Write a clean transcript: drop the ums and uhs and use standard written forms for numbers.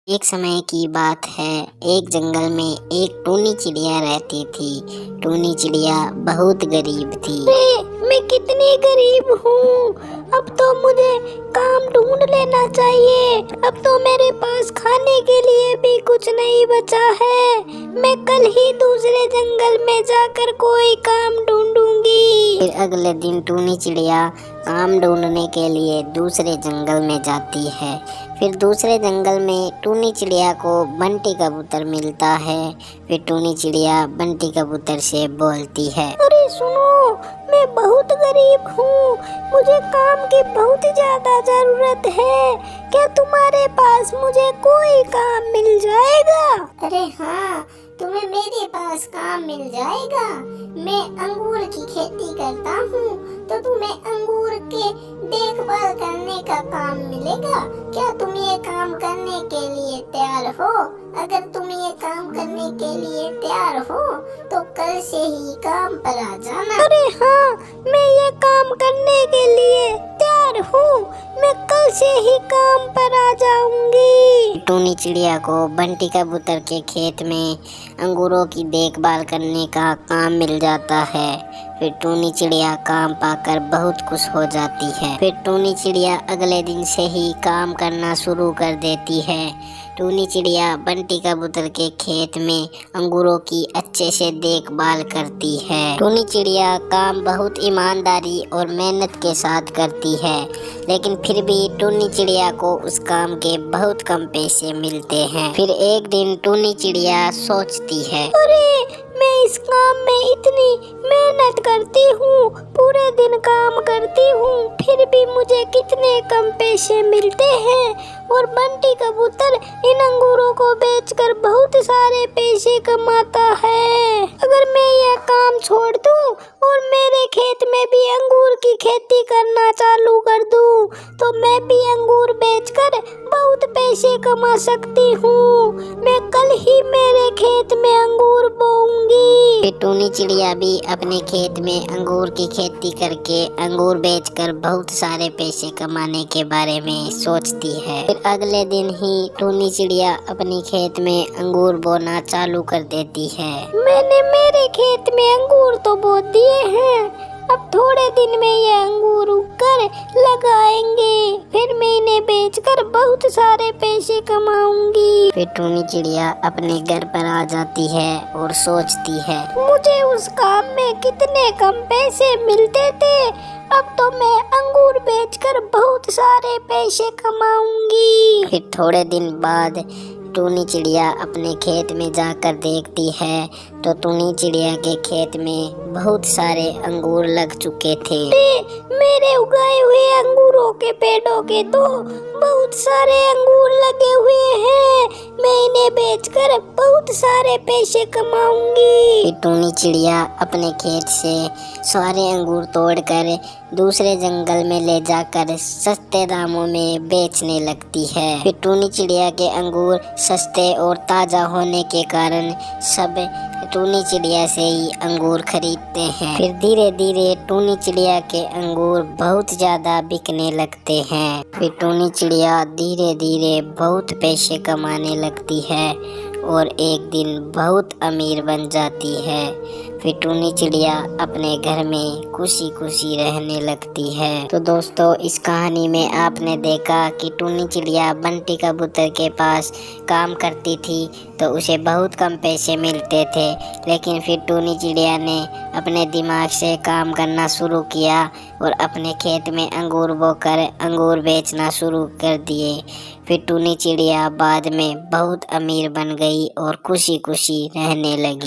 एक समय की बात है। एक जंगल में एक टूनी चिड़िया रहती थी। टूनी चिड़िया बहुत गरीब थी। मैं कितनी गरीब हूँ। अब तो मुझे काम ढूंढ लेना चाहिए। अब तो मेरे पास खाने के लिए भी कुछ नहीं बचा है। मैं कल ही दूसरे जंगल में जाकर कोई काम ढूंढूंगी। फिर अगले दिन टूनी चिड़िया काम ढूंढने के लिए दूसरे जंगल में जाती है। फिर दूसरे जंगल में टूनी चिड़िया को बंटी कबूतर मिलता है। फिर टूनी चिड़िया बंटी कबूतर से बोलती है, अरे सुनो, मैं बहुत गरीब हूँ, मुझे काम की बहुत ज्यादा जरूरत है। क्या तुम्हारे पास मुझे कोई काम मिल जाएगा? अरे हाँ, तुम्हें मेरे पास काम मिल जाएगा। मैं अंगूर की खेती करता हूँ, तो तुम्हें अंगूर के देखभाल करने का काम मिलेगा। क्या तुम ये काम करने के लिए तैयार हो? अगर तुम ये काम करने के लिए तैयार हो तो कल से ही काम पर आ जाना। अरे हाँ, मैं ये काम करने के लिए तैयार हूँ। मैं कल से ही काम पर आ जाऊंगी। टूनी चिड़िया को बंटी कबूतर के खेत में अंगूरों की देखभाल करने का काम मिल जाता है। फिर टूनी चिड़िया काम पाकर बहुत खुश हो जाती है। फिर टूनी चिड़िया अगले दिन से ही काम करना शुरू कर देती है। टूनी चिड़िया बंटी कबूतर के खेत में अंगूरों की अच्छे से देखभाल करती है। टूनी चिड़िया काम बहुत ईमानदारी और मेहनत के साथ करती है, लेकिन फिर भी टूनी चिड़िया को उस काम के बहुत कम पैसे मिलते हैं। फिर एक दिन टूनी चिड़िया सोचती है, अरे मैं इस काम में इतनी मेहनत करती हूँ, पूरे दिन काम करती हूँ, फिर भी मुझे कितने कम पैसे मिलते हैं। और बंटी कबूतर इन अंगूरों को बेचकर बहुत सारे पैसे कमाता है। अगर मैं यह काम छोड़ दूँ और मेरे खेत में भी अंगूर की खेती करना चालू कर दूँ, तो मैं भी अंगूर बेचकर बहुत पैसे कमा सकती हूँ। मैं कल ही मेरे खेत में अंगूर बोऊंगी। फिर टूनी चिड़िया भी अपने खेत में अंगूर की खेती करके अंगूर बेचकर बहुत सारे पैसे कमाने के बारे में सोचती है। फिर अगले दिन ही टूनी चिड़िया अपने खेत में अंगूर बोना चालू कर देती है। मैंने मेरे खेत में अंगूर तो बो दिए हैं, अब थोड़े दिन में ये अंगूर उगकर लगाएंगे, फिर मैं इन्हें बेचकर बहुत सारे पैसे कमाऊंगी। फिर टूनी चिड़िया अपने घर पर आ जाती है और सोचती है, मुझे उस काम में कितने कम पैसे मिलते थे, अब तो मैं अंगूर बेचकर बहुत सारे पैसे कमाऊंगी। फिर थोड़े दिन बाद टूनी चिड़िया अपने खेत में जाकर देखती है तो टूनी चिड़िया के खेत में बहुत सारे अंगूर लग चुके थे। मेरे उगाए हुए अंगूरों के पेड़ों के तो बहुत सारे अंगूर लगे हुए हैं, मैं इन्हें बेचकर बहुत सारे पैसे कमाऊंगी। टूनी चिड़िया अपने खेत से सारे अंगूर तोड़कर दूसरे जंगल में ले जाकर सस्ते दामों में बेचने लगती है। फिर टूनी चिड़िया के अंगूर सस्ते और ताज़ा होने के कारण सब टूनी चिड़िया से ही अंगूर खरीदते हैं। फिर धीरे धीरे टूनी चिड़िया के अंगूर बहुत ज़्यादा बिकने लगते हैं। फिर टूनी चिड़िया धीरे धीरे बहुत पैसे कमाने लगती है और एक दिन बहुत अमीर बन जाती है। फिर टूनी चिड़िया अपने घर में खुशी खुशी रहने लगती है। तो दोस्तों, इस कहानी में आपने देखा कि टूनी चिड़िया बंटी कबूतर के पास काम करती थी तो उसे बहुत कम पैसे मिलते थे, लेकिन फिर टूनी चिड़िया ने अपने दिमाग से काम करना शुरू किया और अपने खेत में अंगूर बोकर अंगूर बेचना शुरू कर दिए। फिर टूनी चिड़िया बाद में बहुत अमीर बन गई और खुशी खुशी रहने लगी।